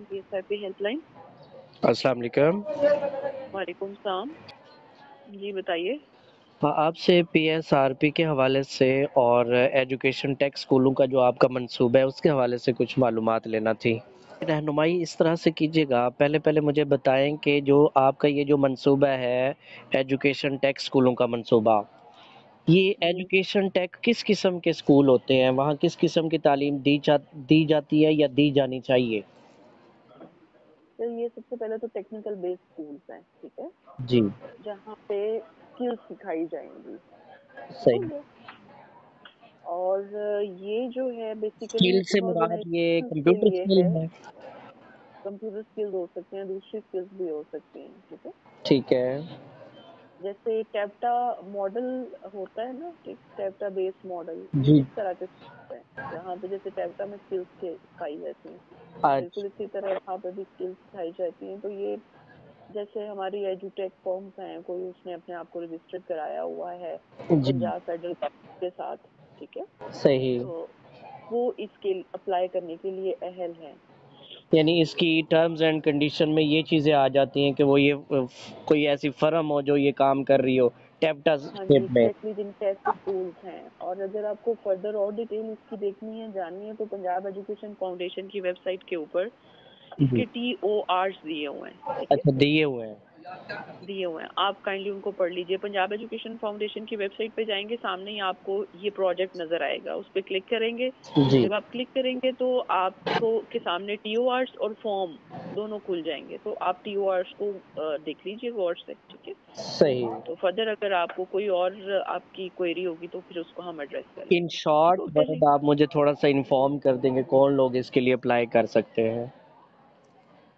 PSRP helpline. अस्सलाम वालेकुम। वालेकुम सलाम। जी बताइए। हाँ, आपसे पीएसआरपी के हवाले से और एजुकेशन टैक्स स्कूलों का जो आपका मंसूबा है उसके हवाले से कुछ मालूमात लेना थी। रहनुमाई इस तरह से कीजिएगा, पहले मुझे बताएं कि जो आपका ये जो मंसूबा है एजुकेशन टैक्स स्कूलों का मंसूबा, ये जी एजुकेशन टैक्स किस किस्म के स्कूल होते हैं, वहाँ किस किस्म की तालीम दी जाती है या दी जानी चाहिए? तो ये सबसे पहले तो टेक्निकल बेस्ड स्कूल्स हैं, ठीक है, जी, जहाँ पे स्किल्स सिखाई जाएंगी। ठीक है सही। ये। और ये जो है बेसिकली स्किल से इन मुराद ये ऑर्गेनाइजेशन के कंप्यूटर लिए स्किल है। है? कंप्यूटर स्किल्स हो सकते हैं, दूसरी स्किल्स भी हो सकती हैं, ठीक है। ठीक है। जैसे टैप्टा मॉडल होता है ना, ठीक, टैप्टा बेस्ड मॉडल, ये जी। इस तरह के schools हैं जहाँ पे जैसे टैप्टा में स्किल्स सिखाई जाती हैं, अच्छा। बिल्कुल इसी तरह यहाँ पे भी स्किल्स सिखाई जाती हैं। तो ये जैसे हमारी एजुटेक फॉर्म्स हैं, कोई उसने अपने आप को रजिस्टर्ड कराया हुआ है जी, पंजाब फेडरल के साथ, ठीक है, सही। तो वो इसके अप्लाई करने के लिए अहल है। यानी इसकी टर्म्स एंड कंडीशन में ये चीज़ें आ जाती हैं कि वो ये कोई ऐसी फर्म हो जो ये काम कर रही हो टैप्टा हाँ जी, स्टेट में। एग्जैक्टली, जिनके ऐसे स्कूल्स हैं। और अगर आपको फर्दर और डिटेल इसकी देखनी है, जाननी है, तो पंजाब एजुकेशन फाउंडेशन की वेबसाइट के ऊपर जी। इसके TORs दिए हुए हैं, ठीक है, अच्छा, दिए हुए हैं। दिए हुए हैं। आप काइंडली उनको पढ़ लीजिए। पंजाब एजुकेशन फाउंडेशन की वेबसाइट पे जाएंगे, सामने ही आपको ये प्रोजेक्ट नजर आएगा, उस पर क्लिक करेंगे। जी, जब आप क्लिक करेंगे तो आपको के सामने TORs और फॉर्म दोनों खुल जाएंगे, तो आप TORs को देख लीजिए गौर से, ठीक है। सही। तो फर्दर अगर आपको कोई और आपकी क्वेरी होगी तो फिर उसको हम एड्रेस कर इन लेंगे। ठीक शॉर्ट हो गया जी। मतलब आप मुझे थोड़ा सा इन्फॉर्म कर देंगे कौन लोग इसके लिए अप्लाई कर सकते हैं?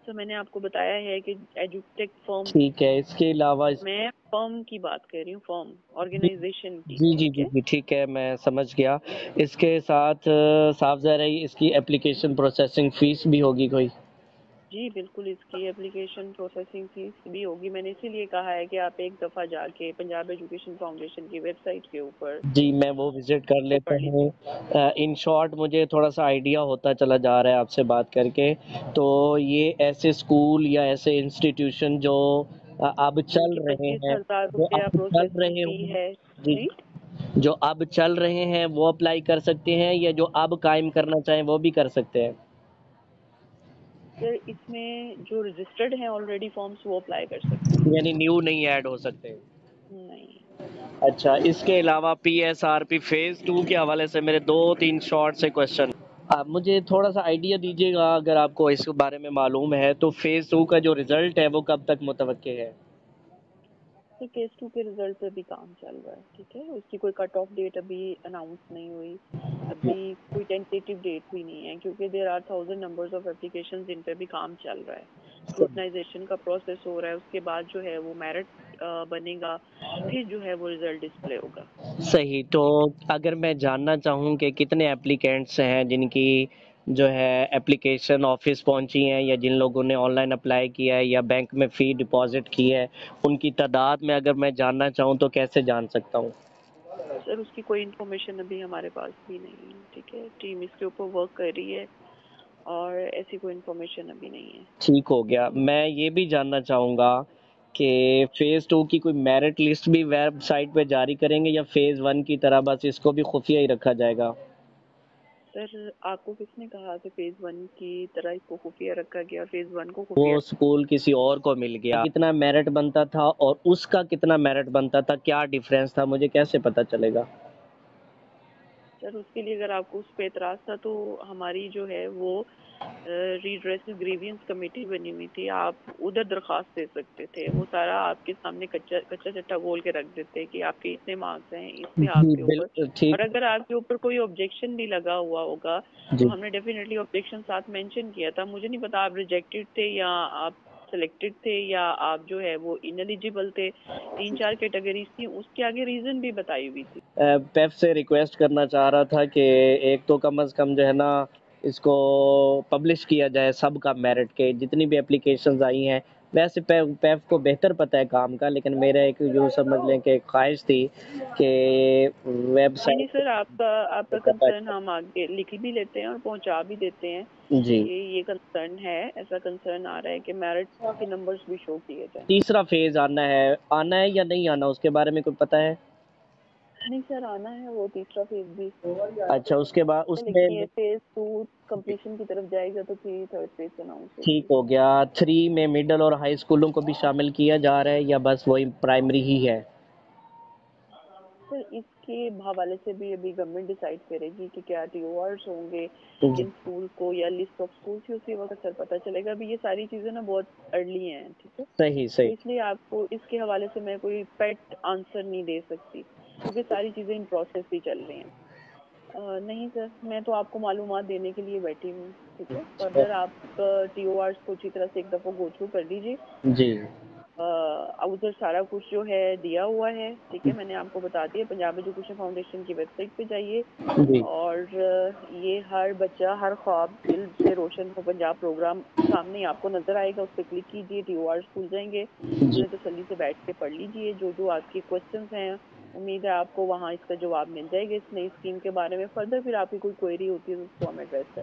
तो मैंने आपको बताया है कि एजुटेक फर्म, ठीक है, इसके अलावा मैं फर्म की बात कर रही हूँ, फर्म जी, ऑर्गेनाइजेशन की, ठीक जी, है। ठीक है, मैं समझ गया। इसके साथ साफ ज़ाहिर है इसकी एप्लीकेशन प्रोसेसिंग फ़ीस भी होगी कोई? जी बिल्कुल, इसकी एप्लीकेशन प्रोसेसिंग फीस भी होगी। मैंने इसीलिए कहा है कि आप एक दफ़ा जाके पंजाब एजुकेशन फाउंडेशन की वेबसाइट के ऊपर जी, मैं वो विज़िट कर इसको लेता पढ़ हूँ। लीजिए। इन शॉर्ट मुझे थोड़ा-सा आइडिया होता चला जा रहा है आपसे बात करके। तो ये ऐसे स्कूल या ऐसे इंस्टीट्यूशन जो अब चल जिनकी रहे हैं, 25,000 जो रुपया अब चल प्रोसेसिंग रहे फी हों, है। जी, जी जो अब चल रहे हैं वो अप्लाई कर सकते हैं या जो अब कायम करना चाहें वो भी कर सकते हैं? सर, इसमें जो रजिस्टर्ड हैं ऑलरेडी फॉर्म्स वो अप्लाई कर सकते हैं। यानी न्यू नहीं ऐड हो सकते? नहीं। अच्छा, इसके अलावा पीएसआरपी फ़ेज़ 2 के हवाले से मेरे 2-3 शॉर्ट से क्वेश्चन। आप मुझे थोड़ा-सा आइडिया दीजिएगा अगर आपको इस बारे में मालूम है तो फ़ेज़ 2 का जो रिज़ल्ट है वो कब तक मुतवक्के है? तो केस 2 के रिजल्ट पे भी काम चल रहा है, ठीक है। उसकी कोई कट ऑफ डेट अभी अनाउंस नहीं हुई, अभी कोई टेंटेटिव डेट भी नहीं है, क्योंकि there are 1000 numbers of applications जिन पे भी काम चल रहा है। स्क्रूटनाइजेशन का प्रोसेस हो रहा है, उसके बाद जो है वो मेरिट बनेगा, फिर जो है वो रिजल्ट डिस्प्ले होगा। सही, तो अगर मैं जानना चाहूँ कि कितने एप्लीकेंट्स हैं जिनकी जो है एप्लीकेशन ऑफ़िस पहुँची हैं या जिन लोगों ने ऑनलाइन अप्लाई किया है या बैंक में फ़ी डिपॉज़िट की है, उनकी तादाद में अगर मैं जानना चाहूँ तो कैसे जान सकता हूँ? सर, उसकी कोई इन्फॉर्मेशन अभी हमारे पास भी नहीं है, ठीक है। टीम इसके ऊपर वर्क कर रही है और ऐसी कोई इन्फॉर्मेशन अभी नहीं है। ठीक हो गया। मैं ये भी जानना चाहूँगा कि फ़ेज़ 2 की कोई मेरिट लिस्ट भी वेबसाइट पे जारी करेंगे या फ़ेज़ 1 की तरह बस इसको भी खुफ़िया ही रखा जाएगा? सर, आपको किसने कहा कि फेज 1 की तरह इसको खुफिया रखा गया, फेज 1 को खुफिया? वो स्कूल किसी और को मिल गया, कितना मेरिट बनता था और उसका कितना मेरिट बनता था, क्या डिफ़रेंस था, मुझे कैसे पता चलेगा? सर, उसके लिए अगर आपको उस पे एतराज था तो हमारी जो है वो रीड्रेसल ग्रीवियंस कमेटी बनी हुई थी, आप उधर दरखास्त दे सकते थे। वो सारा आपके सामने कच्चा कच्चा चट्टा बोल के रख देते कि आपके इतने मार्क्स हैं, इसमें जी, आपके ऊपर। बिल्कुल और ठीक। अगर आपके ऊपर कोई ऑब्जेक्शन भी लगा हुआ होगा तो जी, हमने डेफिनेटली ऑब्जेक्शन साथ मेंशन किया था। मुझे नहीं पता आप रिजेक्टेड थे या आप सिलेक्टेड थे या आप जो है वो इनएलिजिबल थे। 3-4 कैटेगरीज थी, उसके आगे रीजन भी बताई हुई थी। पेप से रिक्वेस्ट करना चाह रहा था कि एक तो कम से कम जो है ना इसको पब्लिश किया जाए सबका मेरिट के जितनी भी एप्लीकेशंस आई हैं वैसे पैफ को बेहतर पता है काम का, लेकिन मेरा एक यूँ समझ लें कि ख्वाहिश थी कि नहीं नहीं वेबसाइट सर, आपका आपका कंसर्न हम आगे लिख भी लेते हैं और पहुंचा भी देते हैं जी। कि ये कंसर्न है, ऐसा कंसर्न आ रहा है कि मेरिट के नंबर्स भी शो किए जाएं। तीसरा फेज आना है या नहीं आना, उसके बारे में कुछ पता है? नहीं सर, आना है वो तीसरा फेज भी, अच्छा, उसके बाद लेकिन ये उसमें फेज 2 कंप्लीशन की तरफ जाएगा तो फिर थर्ड फेज अनाउंस ठीक होगी। हो गया। 3 में मिडिल और हाई स्कूलों को भी शामिल किया जा रहा है या बस वही प्राइमरी ही है? सर इसके हवाले से भी अभी गवर्नमेंट डिसाइड करेगी कि क्या टीओआरस होंगे जी, किन स्कूल को, या लिस्ट ऑफ स्कूल ही उसी वक्त सर पता चलेगा। अभी ये सारी चीजें ना बहुत अर्ली हैं, ठीक है, सही तो सही। इसलिए आपको इसके हवाले से मैं कोई पेट आंसर नहीं दे सकती, क्योंकि सारी चीजें इन प्रोसेस ही चल रही हैं। नहीं सर, मैं तो आपको मालूमात देने के लिए बैठी हूँ, ठीक है। फर्दर आप टीओआरस को अच्छी तरह से एक दफा गो थ्रू कर लीजिए। जी उधर सारा कुछ जो है दिया हुआ है, ठीक है, मैंने आपको बता दिया। पंजाब एजुकेशन फाउंडेशन की वेबसाइट पे जाइए जी और ये हर बच्चा हर ख्वाब दिल से रोशन हो पंजाब प्रोग्राम सामने ही आपको नजर आएगा, उस पर क्लिक कीजिए, टीओआर खुल जाएंगे, जी। उन्हें तसल्ली से बैठ के पढ़ लीजिए। जो जो आपके क्वेश्चंस हैं, उम्मीद है आपको वहाँ इसका जवाब मिल जाएगा इस नई स्कीम के बारे में। फर्दर फिर आपकी कोई क्वेरी होती है तो उसको हम एड्रेस करें।